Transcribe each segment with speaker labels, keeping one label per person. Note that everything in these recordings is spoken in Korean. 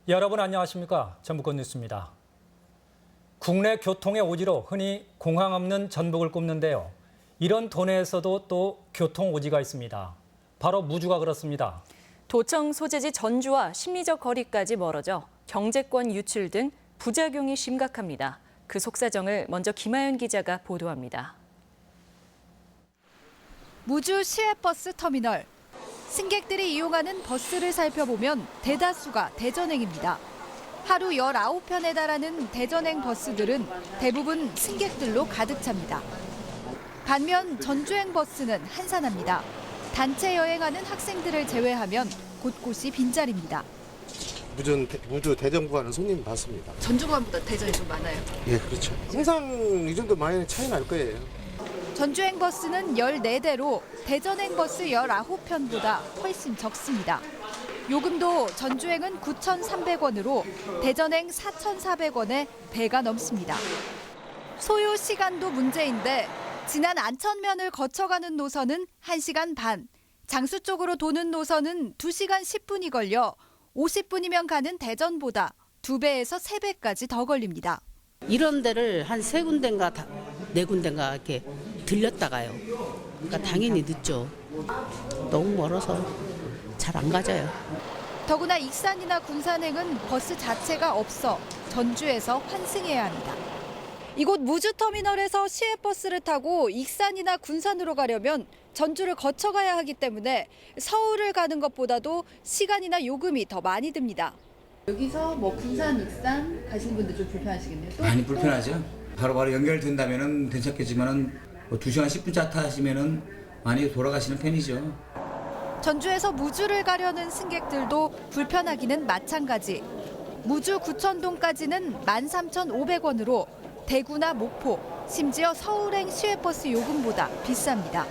Speaker 1: 여러분 안녕하십니까? 전북권 뉴스입니다. 국내 교통의 오지로 흔히 공항 없는 전북을 꼽는데요. 이런 도내에서도 또 교통 오지가 있습니다. 바로 무주가 그렇습니다.
Speaker 2: 도청 소재지 전주와 심리적 거리까지 멀어져 경제권 유출 등 부작용이 심각합니다. 그 속사정을 먼저 김하연 기자가 보도합니다.
Speaker 3: 무주 시외버스 터미널. 승객들이 이용하는 버스를 살펴보면 대다수가 대전행입니다. 하루 19편에 달하는 대전행 버스들은 대부분 승객들로 가득 찹니다. 반면 전주행 버스는 한산합니다. 단체 여행하는 학생들을 제외하면 곳곳이 빈자리입니다.
Speaker 4: 무주 대전 구간은 손님 많습니다.
Speaker 3: 전주 구간보다 대전이 좀 많아요.
Speaker 4: 예, 그렇죠. 항상 이 정도 많이 차이 날 거예요.
Speaker 3: 전주행 버스는 14대로 대전행 버스 19편보다 훨씬 적습니다. 요금도 전주행은 9,300원으로 대전행 4,400원에 배가 넘습니다. 소요 시간도 문제인데 지난 안천면을 거쳐가는 노선은 1시간 반, 장수 쪽으로 도는 노선은 2시간 10분이 걸려 50분이면 가는 대전보다 2배에서 3배까지 더 걸립니다.
Speaker 5: 이런 데를 한 3군데인가 4군데인가 이렇게 들렸다가요. 그러니까 당연히 늦죠. 너무 멀어서 잘 안 가져요.
Speaker 3: 더구나 익산이나 군산행은 버스 자체가 없어 전주에서 환승해야 합니다. 이곳 무주터미널에서 시외버스를 타고 익산이나 군산으로 가려면 전주를 거쳐가야 하기 때문에 서울을 가는 것보다도 시간이나 요금이 더 많이 듭니다. 여기서 군산, 익산 가시는 분들 좀 불편하시겠네요.
Speaker 6: 많이 불편하죠. 바로바로 연결된다면은 괜찮겠지만은 2시간 10분 차 타시면은 많이 돌아가시는 편이죠.
Speaker 3: 전주에서 무주를 가려는 승객들도 불편하기는 마찬가지. 무주 구천동까지는 13,500원으로 대구나 목포, 심지어 서울행 시외버스 요금보다 비쌉니다.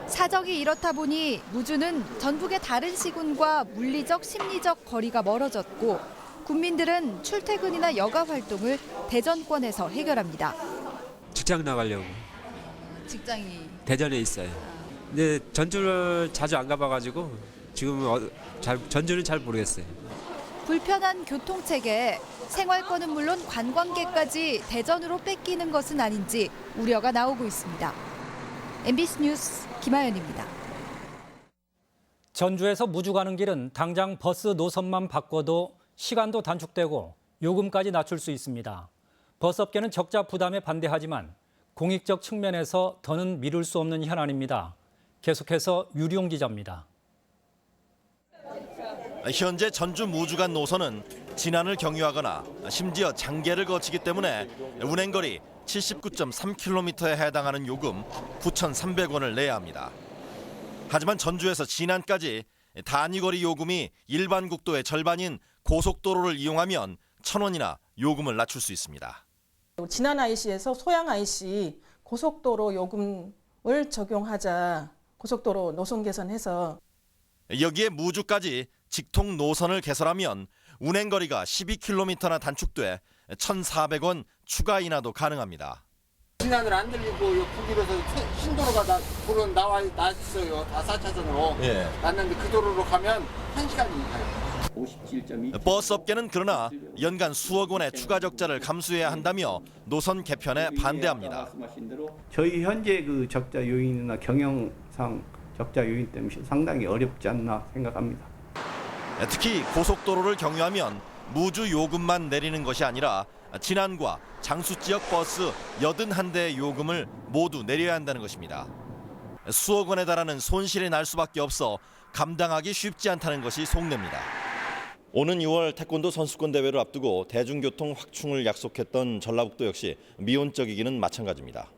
Speaker 3: 사정이 이렇다 보니 무주는 전북의 다른 시군과 물리적, 심리적 거리가 멀어졌고 국민들은 출퇴근이나 여가 활동을 대전권에서 해결합니다.
Speaker 7: 직장 나가려고.
Speaker 3: 직장이
Speaker 7: 대전에 있어요. 근데 전주를 자주 안 가봐가지고 지금 전주는 잘 모르겠어요.
Speaker 3: 불편한 교통체계에 생활권은 물론 관광객까지 대전으로 뺏기는 것은 아닌지 우려가 나오고 있습니다. MBC 뉴스 김하연입니다.
Speaker 1: 전주에서 무주 가는 길은 당장 버스 노선만 바꿔도 시간도 단축되고 요금까지 낮출 수 있습니다. 버스업계는 적자 부담에 반대하지만 공익적 측면에서 더는 미룰 수 없는 현안입니다. 계속해서 유리용 기자입니다.
Speaker 8: 현재 전주 무주 간 노선은 진안을 경유하거나 심지어 장계를 거치기 때문에 운행거리 79.3km에 해당하는 요금 9,300원을 내야 합니다. 하지만 전주에서 진안까지 단위거리 요금이 일반 국도의 절반인 고속도로를 이용하면 1,000원이나 요금을 낮출 수 있습니다.
Speaker 9: 진안 IC에서 소양 IC 고속도로 요금을 적용하자. 고속도로 노선 개선해서.
Speaker 8: 여기에 무주까지 직통 노선을 개설하면 운행거리가 12km나 단축돼 1,400원 추가 인하도 가능합니다.
Speaker 4: 진안을 안 들리고 북일에서 신도로가 도로 났어요. 다 4차선으로.
Speaker 8: 예.
Speaker 4: 났는데 그 도로로 가면 1시간이 가요.
Speaker 8: 버스업계는 그러나 연간 수억 원의 추가 적자를 감수해야 한다며 노선 개편에 반대합니다.
Speaker 10: 저희 현재 그 적자 요인이나 경영상 적자 요인 때문에 상당히 어렵지 않나 생각합니다.
Speaker 8: 특히 고속도로를 경유하면 무주 요금만 내리는 것이 아니라 진안과 장수 지역 버스 81대의 요금을 모두 내려야 한다는 것입니다. 수억 원에 달하는 손실이 날 수밖에 없어 감당하기 쉽지 않다는 것이 속내입니다. 오는 6월 태권도 선수권 대회를 앞두고 대중교통 확충을 약속했던 전라북도 역시 미온적이기는 마찬가지입니다.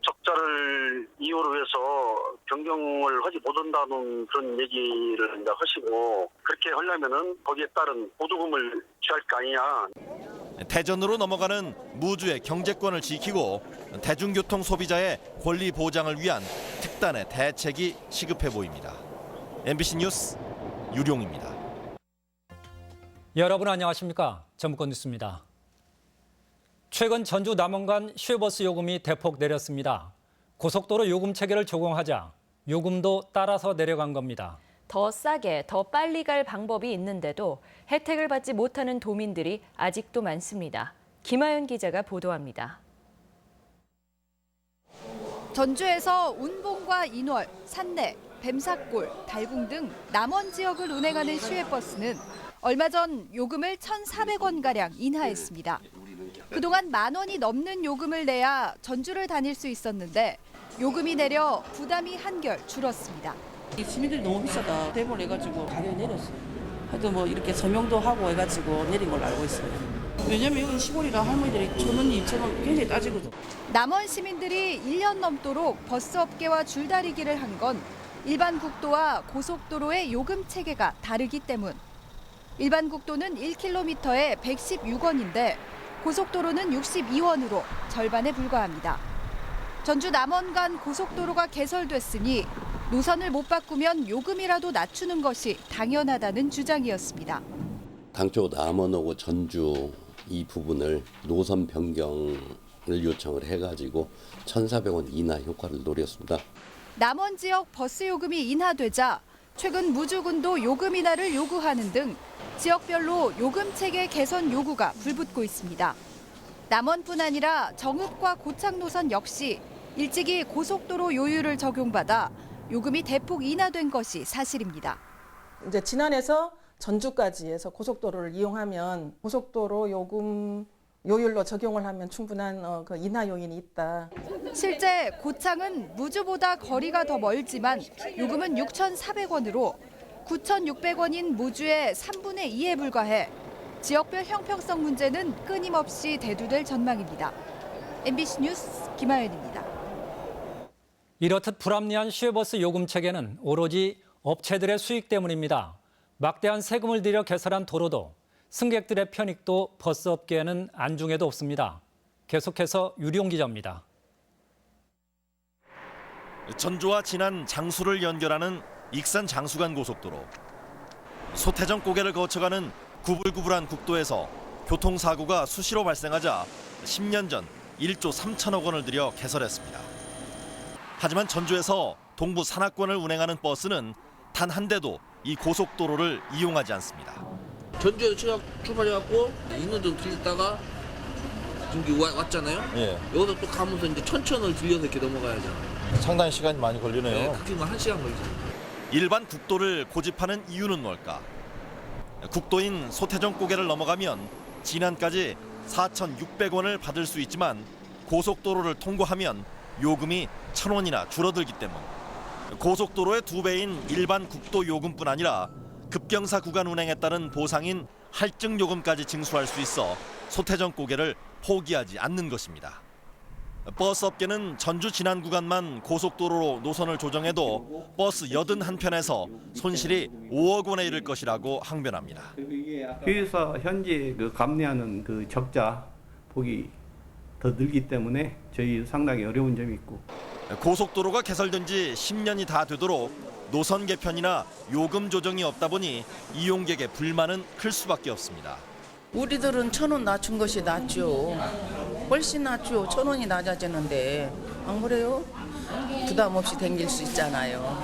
Speaker 11: 적자를 이유로 해서 변경을 하지 못한다는 그런 얘기를 이제 하시고 그렇게 하려면은 거기에 따른 보조금을 취할 거 아니냐.
Speaker 8: 대전으로 넘어가는 무주의 경제권을 지키고 대중교통 소비자의 권리 보장을 위한 특단의 대책이 시급해 보입니다. MBC 뉴스 유룡입니다.
Speaker 1: 여러분 안녕하십니까? 전북권 뉴스입니다. 최근 전주 남원간 시외버스 요금이 대폭 내렸습니다. 고속도로 요금 체계를 적용하자 요금도 따라서 내려간 겁니다.
Speaker 2: 더 싸게, 더 빨리 갈 방법이 있는데도 혜택을 받지 못하는 도민들이 아직도 많습니다. 김하연 기자가 보도합니다.
Speaker 3: 전주에서 운봉과 인월, 산내, 뱀사골, 달궁 등 남원 지역을 운행하는 시외버스는 얼마 전 요금을 1,400원가량 인하했습니다. 그동안 10,000원이 넘는 요금을 내야 전주를 다닐 수 있었는데 요금이 내려 부담이 한결 줄었습니다.
Speaker 5: 시민들이 너무 비싸다. 대본 해가지고 가격이 내렸어요. 하여튼 뭐 이렇게 서명도 하고 해가지고 내린 걸로 알고 있어요. 왜냐면 여기 시골이라 할머니들이 1,000원, 2,000원 굉장히 따지거든.
Speaker 3: 남원 시민들이 1년 넘도록 버스 업계와 줄다리기를 한 건 일반 국도와 고속도로의 요금 체계가 다르기 때문. 일반 국도는 1km에 116원인데 고속도로는 62원으로 절반에 불과합니다. 전주 남원 간 고속도로가 개설됐으니 노선을 못 바꾸면 요금이라도 낮추는 것이 당연하다는 주장이었습니다.
Speaker 12: 당초 남원하고 전주 이 부분을 노선 변경을 요청을 해가지고 1,400원 인하 효과를 노렸습니다.
Speaker 3: 남원 지역 버스 요금이 인하되자 최근 무주군도 요금 인하를 요구하는 등 지역별로 요금 체계 개선 요구가 불붙고 있습니다. 남원뿐 아니라 정읍과 고창 노선 역시 일찍이 고속도로 요율을 적용받아 요금이 대폭 인하된 것이 사실입니다.
Speaker 9: 이제 진안에서 전주까지 해서 고속도로를 이용하면 고속도로 요금 요율로 적용을 하면 충분한 그 인하 요인이 있다.
Speaker 3: 실제 고창은 무주보다 거리가 더 멀지만 요금은 6,400원으로 9,600원인 무주의 3분의 2에 불과해 지역별 형평성 문제는 끊임없이 대두될 전망입니다. MBC 뉴스 김하연입니다.
Speaker 1: 이렇듯 불합리한 시외버스 요금 체계는 오로지 업체들의 수익 때문입니다. 막대한 세금을 들여 개설한 도로도 승객들의 편익도 버스 업계에는 안중에도 없습니다. 계속해서 유리용 기자입니다.
Speaker 8: 전주와 진안, 장수를 연결하는 익산 장수간 고속도로. 소태정 고개를 거쳐가는 구불구불한 국도에서 교통사고가 수시로 발생하자 10년 전 1조 3천억 원을 들여 개설했습니다. 하지만 전주에서 동부 산악권을 운행하는 버스는 단 한 대도 이 고속도로를 이용하지 않습니다.
Speaker 13: 전주에서 출발해갖고 인노동 들렸다가 여기 왔잖아요.
Speaker 8: 예.
Speaker 13: 여기서 또 가면서 이제 천천을 들려서 이렇게 넘어가야죠.
Speaker 8: 상당히 시간이 많이 걸리네요.
Speaker 13: 네, 그렇게 1시간 걸리죠.
Speaker 8: 일반 국도를 고집하는 이유는 뭘까? 국도인 소태정 고개를 넘어가면 진안까지 4,600원을 받을 수 있지만 고속도로를 통과하면 요금이 1,000원이나 줄어들기 때문. 고속도로의 2배인 일반 국도 요금뿐 아니라 급경사 구간 운행에 따른 보상인 할증 요금까지 징수할 수 있어 소태정 고개를 포기하지 않는 것입니다. 버스 업계는 전주 진안 구간만 고속도로로 노선을 조정해도 버스 81편에서 손실이 5억 원에 이를 것이라고 항변합니다.
Speaker 10: 그래서 현재 그 감내하는 그 적자 폭이 더 늘기 때문에 저희 상당히 어려운 점이 있고.
Speaker 8: 고속도로가 개설된 지 10년이 다 되도록 노선 개편이나 요금 조정이 없다 보니 이용객의 불만은 클 수밖에 없습니다.
Speaker 5: 우리들은 1,000원 낮춘 것이 낫죠. 훨씬 낫죠. 1,000원이 낮아지는데 안 그래요? 부담 없이 다닐 수 있잖아요.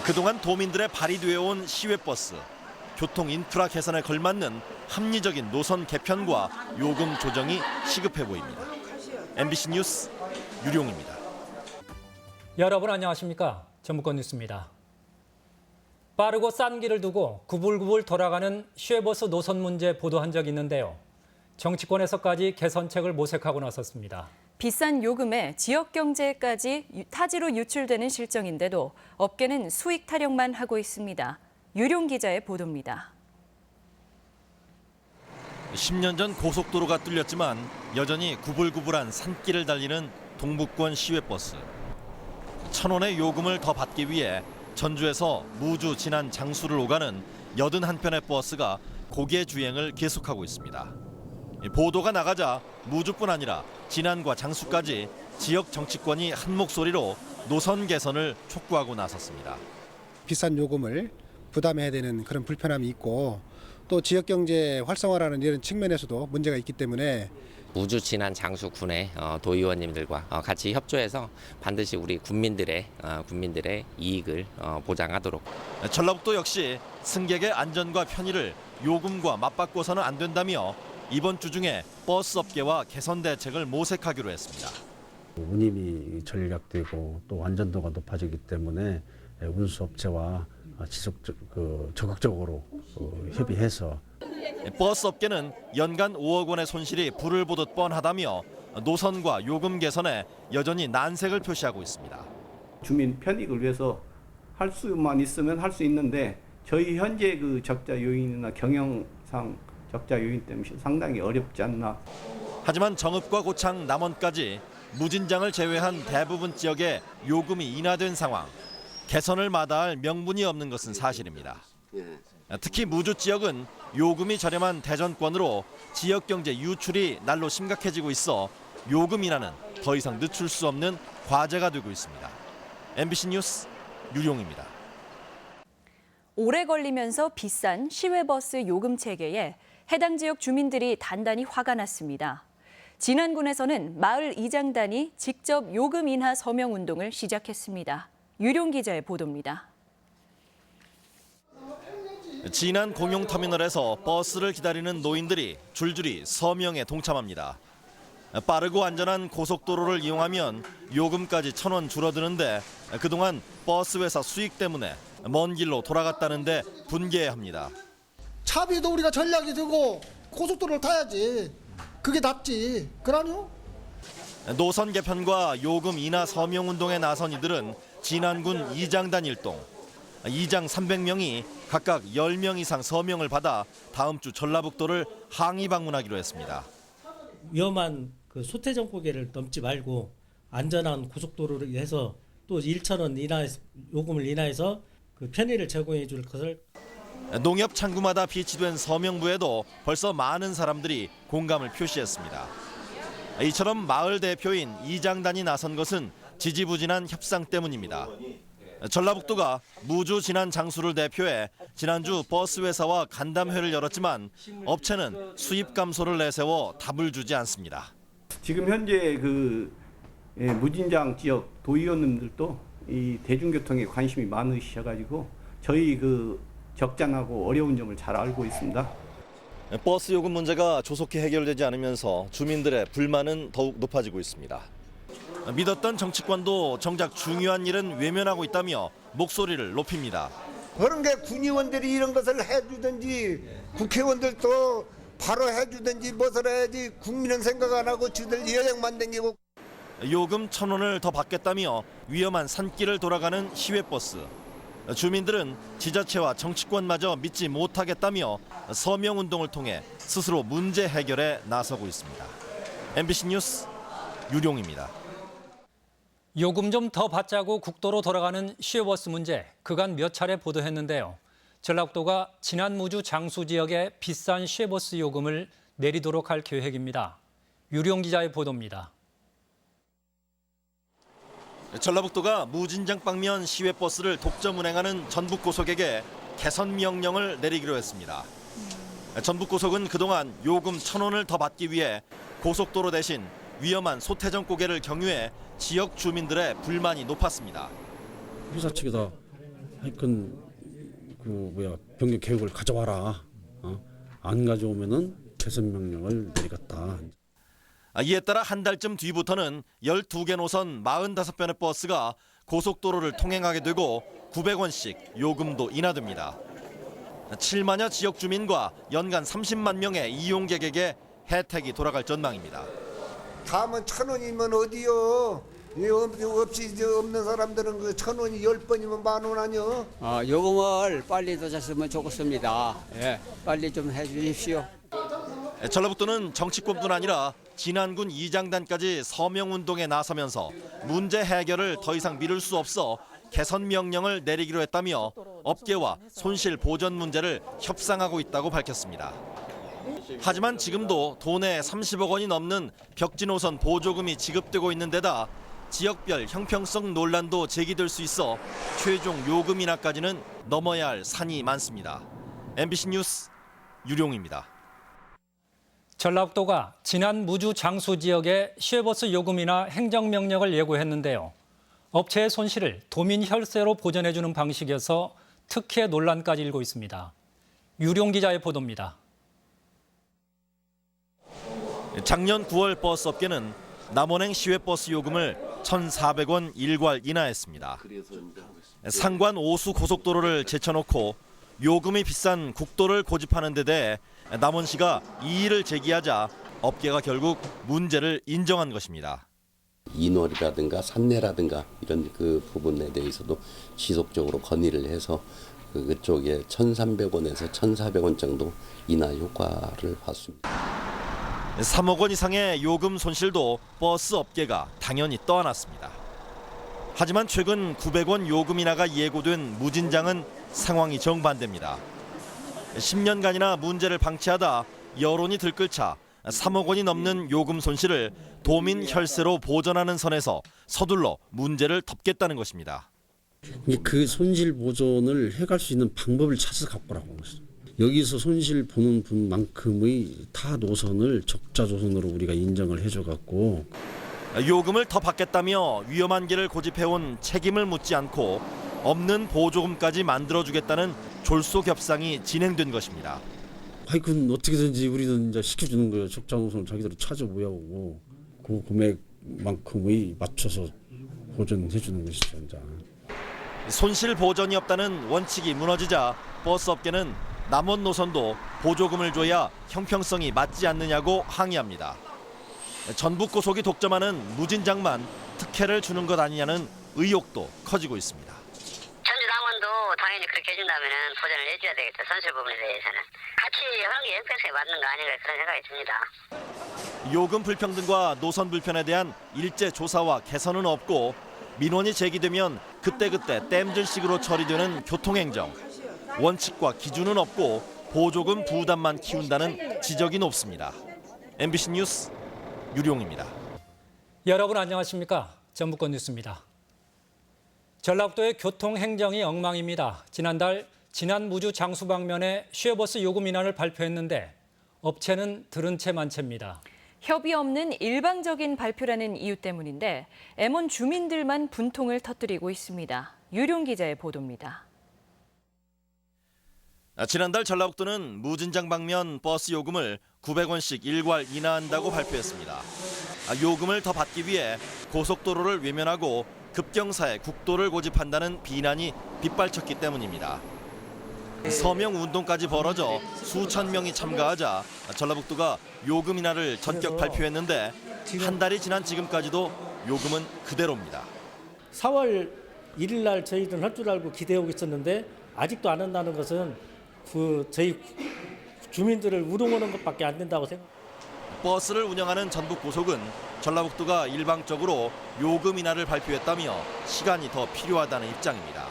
Speaker 8: 그동안 도민들의 발휘되어 온 시외버스. 교통 인프라 개선에 걸맞는 합리적인 노선 개편과 요금 조정이 시급해 보입니다. MBC 뉴스 유룡입니다.
Speaker 1: 여러분 안녕하십니까? 전북권 뉴스입니다. 빠르고 싼 길을 두고 구불구불 돌아가는 시외버스 노선 문제 보도한 적이 있는데요. 정치권에서까지 개선책을 모색하고 나섰습니다.
Speaker 2: 비싼 요금에 지역 경제까지 타지로 유출되는 실정인데도 업계는 수익 타령만 하고 있습니다. 유룡 기자의 보도입니다.
Speaker 8: 10년 전 고속도로가 뚫렸지만 여전히 구불구불한 산길을 달리는 동북권 시외버스. 1,000원의 요금을 더 받기 위해 전주에서 무주, 진안, 장수를 오가는 81편의 버스가 고개 주행을 계속하고 있습니다. 보도가 나가자 무주뿐 아니라 진안과 장수까지 지역 정치권이 한 목소리로 노선 개선을 촉구하고 나섰습니다.
Speaker 14: 비싼 요금을 부담해야 되는 그런 불편함이 있고 또 지역 경제 활성화라는 이런 측면에서도 문제가 있기 때문에
Speaker 15: 무주 진안 장수 군의 도의원님들과 같이 협조해서 반드시 우리 국민들의 이익을 보장하도록.
Speaker 8: 전라북도 역시 승객의 안전과 편의를 요금과 맞바꿔서는 안 된다며 이번 주 중에 버스 업계와 개선 대책을 모색하기로 했습니다.
Speaker 16: 운임이 전략되고 또 안전도가 높아지기 때문에 운수업체와 적극적으로 협의해서
Speaker 8: 버스 업계는 연간 5억 원의 손실이 불을 보듯 뻔하다며 노선과 요금 개선에 여전히 난색을 표시하고 있습니다.
Speaker 10: 주민 편익을 위해서 할 수만 있으면 할 수 있는데 저희 현재 그 적자 요인이나 경영상 적자 요인 때문에 상당히 어렵지 않나.
Speaker 8: 하지만 정읍과 고창, 남원까지 무진장을 제외한 대부분 지역에 요금이 인하된 상황. 개선을 마다할 명분이 없는 것은 사실입니다. 특히 무주 지역은 요금이 저렴한 대전권으로 지역 경제 유출이 날로 심각해지고 있어 요금 인하는 더 이상 늦출 수 없는 과제가 되고 있습니다. MBC 뉴스 유룡입니다.
Speaker 2: 오래 걸리면서 비싼 시외버스 요금 체계에 해당 지역 주민들이 단단히 화가 났습니다. 진안군에서는 마을 이장단이 직접 요금 인하 서명 운동을 시작했습니다. 유룡 기자의 보도입니다.
Speaker 8: 진안 공용터미널에서 버스를 기다리는 노인들이 줄줄이 서명에 동참합니다. 빠르고 안전한 고속도로를 이용하면 요금까지 1,000원 줄어드는데 그동안 버스 회사 수익 때문에 먼 길로 돌아갔다는데 분개합니다.
Speaker 17: 차비도 우리가 전략이 되고 고속도로를 타야지. 그게 낫지. 그러뇨?
Speaker 8: 노선 개편과 요금 인하 서명 운동에 나선 이들은 진안군 이장단 일동, 이장 300명이 각각 10명 이상 서명을 받아 다음 주 전라북도를 항의 방문하기로 했습니다.
Speaker 18: 위험한 그 소태전 고개를 넘지 말고 안전한 고속도로를 해서 또 1,000원 인하해서 요금을 인하해서 그 편의를 제공해 줄 것을.
Speaker 8: 농협 창구마다 비치된 서명부에도 벌써 많은 사람들이 공감을 표시했습니다. 이처럼 마을 대표인 이장단이 나선 것은 지지부진한 협상 때문입니다. 전라북도가 무주 진안 장수를 대표해 지난주 버스 회사와 간담회를 열었지만 업체는 수입 감소를 내세워 답을 주지 않습니다.
Speaker 10: 지금 현재 그 무진장 지역 도의원님들도 이 대중교통에 관심이 많으셔가지고 저희 그 적잖하고 어려운 점을 잘 알고 있습니다.
Speaker 8: 버스 요금 문제가 조속히 해결되지 않으면서 주민들의 불만은 더욱 높아지고 있습니다. 믿었던 정치권도 정작 중요한 일은 외면하고 있다며 목소리를 높입니다.
Speaker 19: 그런 게 군의원들이 이런 것을 해주든지 국회의원들도 바로 해주든지 무엇을 해야지 국민은 생각 안 하고 지들 여행만 댕기고.
Speaker 8: 요금 1,000원을 더 받겠다며 위험한 산길을 돌아가는 시외버스. 주민들은 지자체와 정치권마저 믿지 못하겠다며 서명운동을 통해 스스로 문제 해결에 나서고 있습니다. MBC 뉴스 유룡입니다.
Speaker 1: 요금 좀 더 받자고 국도로 돌아가는 시외버스 문제, 그간 몇 차례 보도했는데요. 전라북도가 진안 무주 장수 지역의 비싼 시외버스 요금을 내리도록 할 계획입니다. 유룡 기자의 보도입니다.
Speaker 8: 전라북도가 무진장 방면 시외버스를 독점 운행하는 전북고속에게 개선 명령을 내리기로 했습니다. 전북고속은 그동안 요금 1,000원을 더 받기 위해 고속도로 대신 위험한 소태전 고개를 경유해 지역 주민들의 불만이 높았습니다.
Speaker 16: 회사 측에다 하여튼 변경 계획을 가져와라. 안 가져오면은 개선 명령을 내리겠다.
Speaker 8: 이에 따라 한 달쯤 뒤부터는 12개 노선 45변의 버스가 고속도로를 통행하게 되고 900원씩 요금도 인하됩니다. 7만여 지역 주민과 연간 30만 명의 이용객에게 혜택이 돌아갈 전망입니다.
Speaker 19: 다음은 1,000원이면 어디요? 없이 없는 사람들은 그 1,000원이 10번이면 10,000원 아니요?
Speaker 20: 요금을 빨리 늦었으면 좋겠습니다. 예, 빨리 좀 해주십시오.
Speaker 8: 전라북도는 정치권뿐 아니라 진안군 이장단까지 서명운동에 나서면서 문제 해결을 더 이상 미룰 수 없어 개선 명령을 내리기로 했다며 업계와 손실 보전 문제를 협상하고 있다고 밝혔습니다. 하지만 지금도 도내 30억 원이 넘는 벽지노선 보조금이 지급되고 있는 데다 지역별 형평성 논란도 제기될 수 있어 최종 요금 인하까지는 넘어야 할 산이 많습니다. MBC 뉴스 유룡입니다.
Speaker 1: 전라북도가 지난 무주 장수 지역에 시외버스 요금이나 행정명령을 예고했는데요. 업체의 손실을 도민 혈세로 보전해주는 방식이어서 특혜 논란까지 일고 있습니다. 유룡 기자의 보도입니다.
Speaker 8: 작년 9월 버스 업계는 남원행 시외버스 요금을 1,400원 일괄 인하했습니다. 상관 오수 고속도로를 제쳐놓고 요금이 비싼 국도를 고집하는 데 대해 남원시가 이의를 제기하자 업계가 결국 문제를 인정한 것입니다.
Speaker 12: 인월이라든가 산내라든가 이런 그 부분에 대해서도 지속적으로 건의를 해서 그쪽에 1,300원에서 1,400원 정도 인하 효과를 봤습니다.
Speaker 8: 3억 원 이상의 요금 손실도 버스 업계가 당연히 떠안았습니다. 하지만 최근 900원 요금 인하가 예고된 무진장은 상황이 정반대입니다. 10년간이나 문제를 방치하다 여론이 들끓자 3억 원이 넘는 요금 손실을 도민 혈세로 보전하는 선에서 서둘러 문제를 덮겠다는 것입니다.
Speaker 16: 그 손실 보전을 해갈 수 있는 방법을 찾아서 갖고 오라고 했어요. 여기서 손실 보는 분만큼의 타 노선을 적자 노선으로 우리가 인정을 해줘갖고
Speaker 8: 요금을 더 받겠다며 위험한 길을 고집해온 책임을 묻지 않고 없는 보조금까지 만들어주겠다는 졸속협상이 진행된 것입니다.
Speaker 16: 하여튼 어떻게든지 우리는 이제 시켜주는 거예요. 적자 노선을 자기들이 찾아 모여오고 그 금액만큼의 맞춰서 보전해주는 것이죠. 이제.
Speaker 8: 손실 보전이 없다는 원칙이 무너지자 버스 업계는 남원 노선도 보조금을 줘야 형평성이 맞지 않느냐고 항의합니다. 전북 고속이 독점하는 무진장만 특혜를 주는 것 아니냐는 의혹도 커지고 있습니다.
Speaker 21: 전주 남원도 당연히 그렇게 해준다면 보전을 해줘야 되겠죠. 손실 부분에 대해서는. 같이 하는 게 형평성에 맞는 거 아닌가 그런 생각이 듭니다.
Speaker 8: 요금 불평등과 노선 불편에 대한 일제 조사와 개선은 없고 민원이 제기되면 그때그때 땜질식으로 처리되는 교통행정. 원칙과 기준은 없고 보조금 부담만 키운다는 지적이 높습니다. MBC 뉴스 유룡입니다.
Speaker 1: 여러분 안녕하십니까? 전북권 뉴스입니다. 전라북도의 교통행정이 엉망입니다. 지난달 지난 무주 장수 방면에 시외버스 요금 인하를 발표했는데 업체는 들은 채 만채입니다.
Speaker 2: 협의 없는 일방적인 발표라는 이유 때문인데 M1 주민들만 분통을 터뜨리고 있습니다. 유룡 기자의 보도입니다.
Speaker 8: 지난달 전라북도는 무진장 방면 버스 요금을 900원씩 일괄 인하한다고 발표했습니다. 요금을 더 받기 위해 고속도로를 외면하고 급경사에 국도를 고집한다는 비난이 빗발쳤기 때문입니다. 서명 운동까지 벌어져 수천 명이 참가하자 전라북도가 요금 인하를 전격 발표했는데 한 달이 지난 지금까지도 요금은 그대로입니다.
Speaker 18: 4월 1일 날 저희들은 할 줄 알고 기대하고 있었는데 아직도 안 한다는 것은 저희 주민들을 우롱하는 것밖에 안 된다고 생각합니다.
Speaker 8: 버스를 운영하는 전북 고속은 전라북도가 일방적으로 요금 인하를 발표했다며 시간이 더 필요하다는 입장입니다.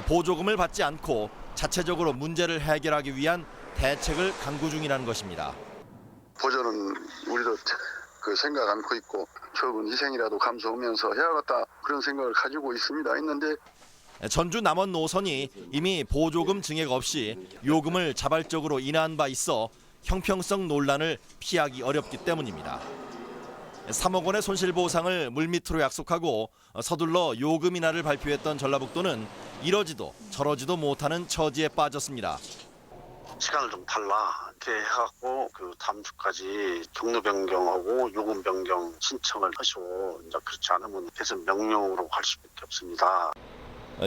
Speaker 8: 보조금을 받지 않고 자체적으로 문제를 해결하기 위한 대책을 강구 중이라는 것입니다.
Speaker 22: 보전은 우리도 생각 않고 있고 적은 희생이라도 감수하면서 해야겠다 그런 생각을 가지고 있는데
Speaker 8: 전주 남원 노선이 이미 보조금 증액 없이 요금을 자발적으로 인하한 바 있어 형평성 논란을 피하기 어렵기 때문입니다. 3억 원의 손실보상을 물밑으로 약속하고 서둘러 요금 인하를 발표했던 전라북도는 이러지도 저러지도 못하는 처지에 빠졌습니다.
Speaker 11: 시간을 좀 달라 이렇게 해갖고 다음 주까지 경로 변경하고 요금 변경 신청을 하시고 이제 그렇지 않으면 계속 명령으로 갈 수밖에 없습니다.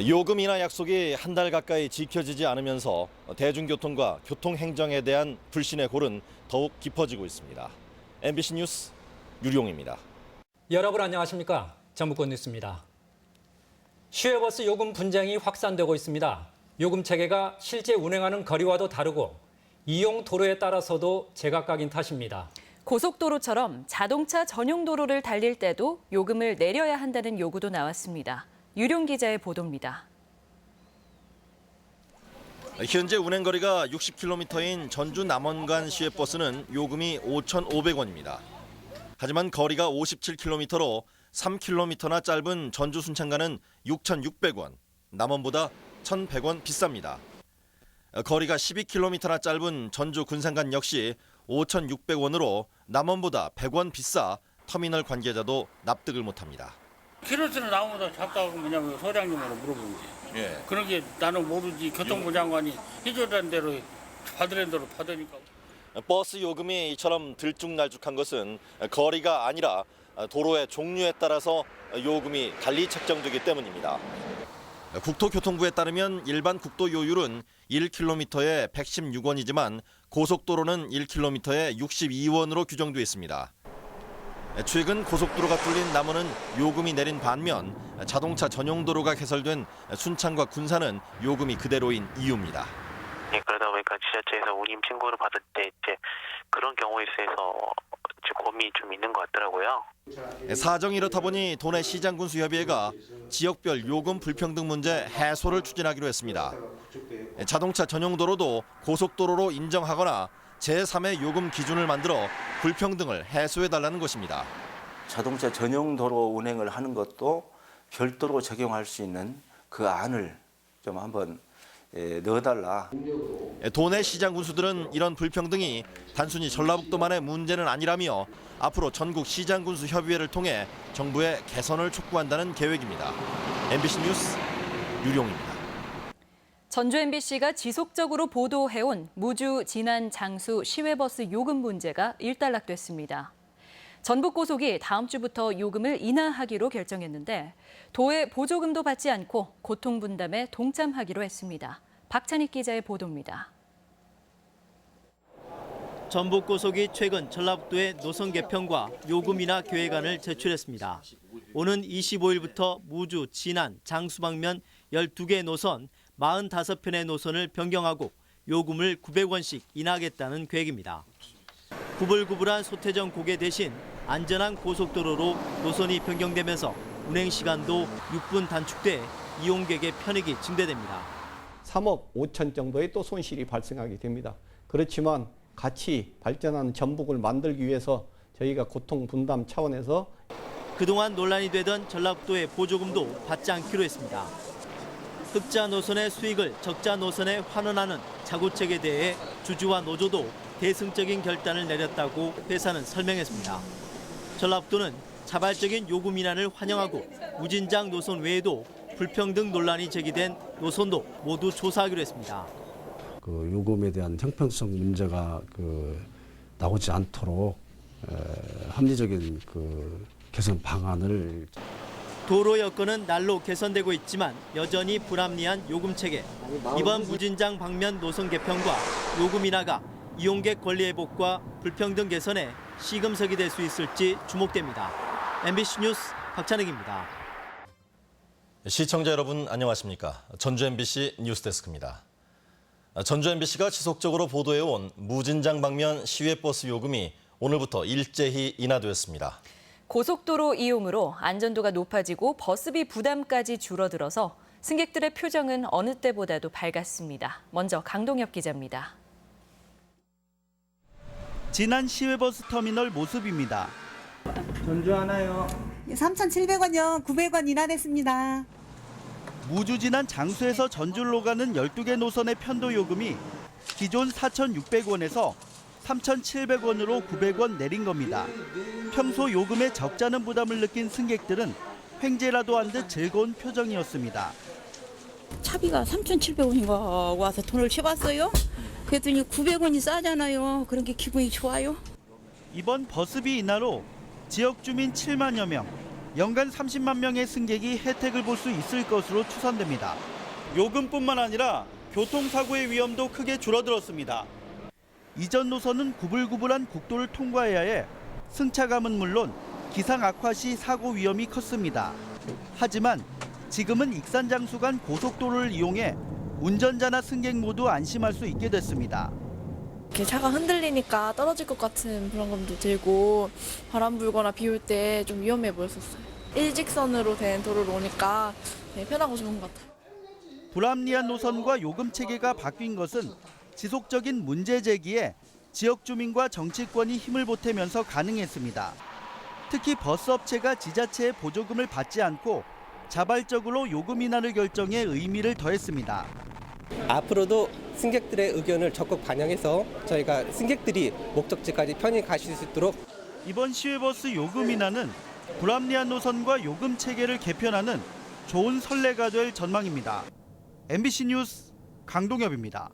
Speaker 8: 요금 인하 약속이 한 달 가까이 지켜지지 않으면서 대중교통과 교통행정에 대한 불신의 골은 더욱 깊어지고 있습니다. MBC 뉴스 유룡입니다.
Speaker 1: 여러분 안녕하십니까? 전북권 뉴스입니다. 시외버스 요금 분쟁이 확산되고 있습니다. 요금 체계가 실제 운행하는 거리와도 다르고 이용 도로에 따라서도 제각각인 탓입니다.
Speaker 2: 고속도로처럼 자동차 전용 도로를 달릴 때도 요금을 내려야 한다는 요구도 나왔습니다. 유룡 기자의 보도입니다.
Speaker 8: 현재 운행 거리가 60km인 전주 남원 간 시외버스는 요금이 5,500원입니다. 하지만 거리가 57km로 3km나 짧은 전주 순창간은 6,600원, 남원보다 1,100원 비쌉니다. 거리가 12km나 짧은 전주 군산간 역시 5,600원으로 남원보다 100원 비싸 터미널 관계자도 납득을 못합니다.
Speaker 6: 키로수는 나보다 작다고 뭐냐면 소장님으로 물어보는 게.
Speaker 8: 예.
Speaker 6: 그런 게 나는 모르지. 교통부 장관이 해줘라는 대로 받으라는 대로 받으니까.
Speaker 8: 버스 요금이 이처럼 들쭉날쭉한 것은 거리가 아니라 도로의 종류에 따라서 요금이 달리 책정되기 때문입니다. 국토교통부에 따르면 일반 국도 요율은 1km에 116원이지만 고속도로는 1km에 62원으로 규정돼 있습니다. 최근 고속도로가 뚫린 남원은 요금이 내린 반면 자동차 전용 도로가 개설된 순창과 군산은 요금이 그대로인 이유입니다.
Speaker 7: 그러다 보니까 지자체에서 운임 신고를 받을 때 이제 그런 경우에 있어서 고민이 좀 있는 것 같더라고요.
Speaker 8: 사정이 이렇다 보니 도내 시장군수협의회가 지역별 요금 불평등 문제 해소를 추진하기로 했습니다. 자동차 전용 도로도 고속도로로 인정하거나 제3의 요금 기준을 만들어 불평등을 해소해달라는 것입니다.
Speaker 23: 자동차 전용 도로 운행을 하는 것도 별도로 적용할 수 있는 그 안을 좀 한번 넣어달라.
Speaker 8: 도내 시장 군수들은 이런 불평등이 단순히 전라북도만의 문제는 아니라며 앞으로 전국 시장 군수 협의회를 통해 정부의 개선을 촉구한다는 계획입니다. MBC 뉴스 유룡입니다.
Speaker 2: 전주 MBC가 지속적으로 보도해온 무주, 진안, 장수 시외버스 요금 문제가 일단락됐습니다. 전북고속이 다음 주부터 요금을 인하하기로 결정했는데 도의 보조금도 받지 않고 고통분담에 동참하기로 했습니다. 박찬익 기자의 보도입니다.
Speaker 24: 전북고속이 최근 전라북도의 노선 개편과 요금 인하 계획안을 제출했습니다. 오는 25일부터 무주, 진안, 장수 방면 12개 노선 45편의 노선을 변경하고 요금을 900원씩 인하하겠다는 계획입니다. 구불구불한 소태정 고개 대신 안전한 고속도로로 노선이 변경되면서 운행 시간도 6분 단축돼 이용객의 편익이 증대됩니다.
Speaker 10: 3억 5천 정도의 또 손실이 발생하게 됩니다. 그렇지만 같이 발전하는 전북을 만들기 위해서 저희가 고통 분담 차원에서
Speaker 24: 그동안 논란이 되던 전라북도의 보조금도 받지 않기로 했습니다. 흑자 노선의 수익을 적자 노선에 환원하는 자구책에 대해 주주와 노조도 대승적인 결단을 내렸다고 회사는 설명했습니다. 전라북도는 자발적인 요금 인하를 환영하고 무진장 노선 외에도 불평등 논란이 제기된 노선도 모두 조사하기로 했습니다.
Speaker 16: 그 요금에 대한 형평성 문제가 나오지 않도록 합리적인 개선 방안을.
Speaker 24: 도로 여건은 날로 개선되고 있지만 여전히 불합리한 요금 체계. 이번 무진장 방면 노선 개편과 요금 인하가 이용객 권리 회복과 불평등 개선에 시금석이 될 수 있을지 주목됩니다. MBC 뉴스 박찬익입니다.
Speaker 8: 시청자 여러분 안녕하십니까? 전주 MBC 뉴스데스크입니다. 전주 MBC가 지속적으로 보도해온 무진장 방면 시외버스 요금이 오늘부터 일제히 인하되었습니다.
Speaker 2: 고속도로 이용으로 안전도가 높아지고 버스비 부담까지 줄어들어서 승객들의 표정은 어느 때보다도 밝았습니다. 먼저 강동엽 기자입니다.
Speaker 25: 진안 시외버스 터미널 모습입니다.
Speaker 26: 전주 하나요?
Speaker 27: 3,700원요. 900원 인하됐습니다.
Speaker 25: 무주 진안 장수에서 전주로 가는 12개 노선의 편도 요금이 기존 4,600원에서 3,700원으로 900원 내린 겁니다. 평소 요금에 적잖은 부담을 느낀 승객들은 횡재라도 한 듯 즐거운 표정이었습니다.
Speaker 27: 차비가 3,700원인가 와서 돈을 쳐봤어요. 그랬더니 900원이 싸잖아요. 그런 게 기분이 좋아요.
Speaker 25: 이번 버스비 인하로 지역 주민 7만여 명, 연간 30만 명의 승객이 혜택을 볼 수 있을 것으로 추산됩니다. 요금뿐만 아니라 교통사고의 위험도 크게 줄어들었습니다. 이전 노선은 구불구불한 국도를 통과해야 해 승차감은 물론 기상 악화 시 사고 위험이 컸습니다. 하지만 지금은 익산장수 간 고속도로를 이용해 운전자나 승객 모두 안심할 수 있게 됐습니다.
Speaker 28: 이렇게 차가 흔들리니까 떨어질 것 같은 불안감도 들고 바람 불거나 비 올 때 좀 위험해 보였었어요. 일직선으로 된 도로로 오니까 편하고 좋은 것 같아요.
Speaker 25: 불합리한 노선과 요금 체계가 바뀐 것은 지속적인 문제 제기에 지역 주민과 정치권이 힘을 보태면서 가능했습니다. 특히 버스업체가 지자체의 보조금을 받지 않고 자발적으로 요금 인하를 결정해 의미를 더했습니다.
Speaker 3: 앞으로도 승객들의 의견을 적극 반영해서 저희가 승객들이 목적지까지 편히 가실 수 있도록
Speaker 25: 이번 시외버스 요금 인하는 불합리한 노선과 요금 체계를 개편하는 좋은 선례가 될 전망입니다. MBC 뉴스 강동엽입니다.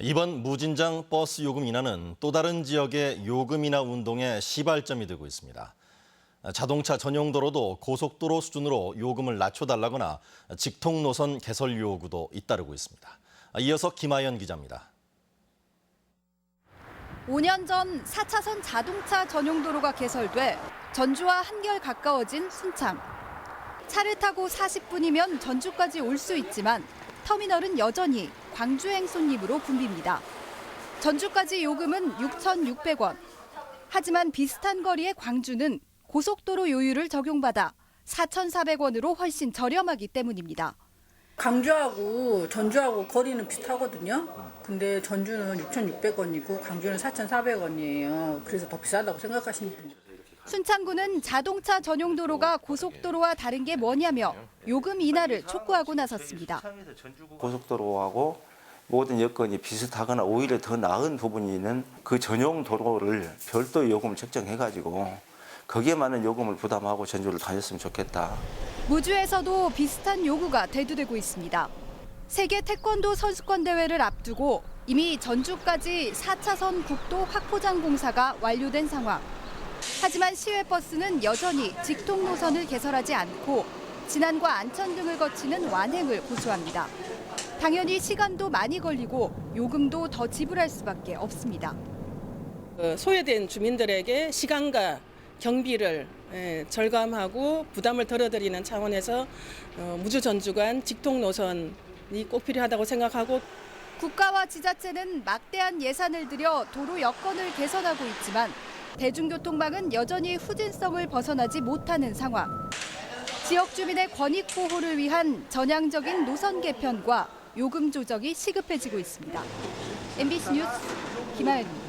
Speaker 8: 이번 무진장 버스 요금 인하는 또 다른 지역의 요금 인하 운동의 시발점이 되고 있습니다. 자동차 전용 도로도 고속도로 수준으로 요금을 낮춰달라거나 직통 노선 개설 요구도 잇따르고 있습니다. 이어서 김하연 기자입니다.
Speaker 4: 5년 전 4차선 자동차 전용 도로가 개설돼 전주와 한결 가까워진 순창. 차를 타고 40분이면 전주까지 올 수 있지만 터미널은 여전히 광주행 손님으로 붐빕니다. 전주까지 요금은 6,600원. 하지만 비슷한 거리의 광주는 고속도로 요율을 적용받아 4,400원으로 훨씬 저렴하기 때문입니다.
Speaker 5: 광주하고 전주하고 거리는 비슷하거든요. 근데 전주는 6,600원이고 광주는 4,400원이에요. 그래서 더 비싸다고 생각하시는 분들.
Speaker 4: 순창구는 자동차 전용 도로가 고속도로와 다른 게 뭐냐며 요금 인하를 촉구하고 나섰습니다.
Speaker 23: 고속도로하고 모든 여건이 비슷하거나 오히려 더 나은 부분이 있는 그 전용 도로를 별도 요금을 책정해가지고 거기에 맞는 요금을 부담하고 전주를 다녔으면 좋겠다.
Speaker 4: 무주에서도 비슷한 요구가 대두되고 있습니다. 세계 태권도 선수권 대회를 앞두고 이미 전주까지 4차선 국도 확포장 공사가 완료된 상황. 하지만 시외버스는 여전히 직통 노선을 개설하지 않고 진안과 안천 등을 거치는 완행을 고수합니다. 당연히 시간도 많이 걸리고 요금도 더 지불할 수밖에 없습니다.
Speaker 9: 소외된 주민들에게 시간과 경비를 절감하고 부담을 덜어드리는 차원에서 무주 전주 간 직통 노선이 꼭 필요하다고 생각하고
Speaker 4: 국가와 지자체는 막대한 예산을 들여 도로 여건을 개선하고 있지만 대중교통망은 여전히 후진성을 벗어나지 못하는 상황. 지역 주민의 권익 보호를 위한 전향적인 노선 개편과 요금 조정이 시급해지고 있습니다. MBC 뉴스 김하연입니다.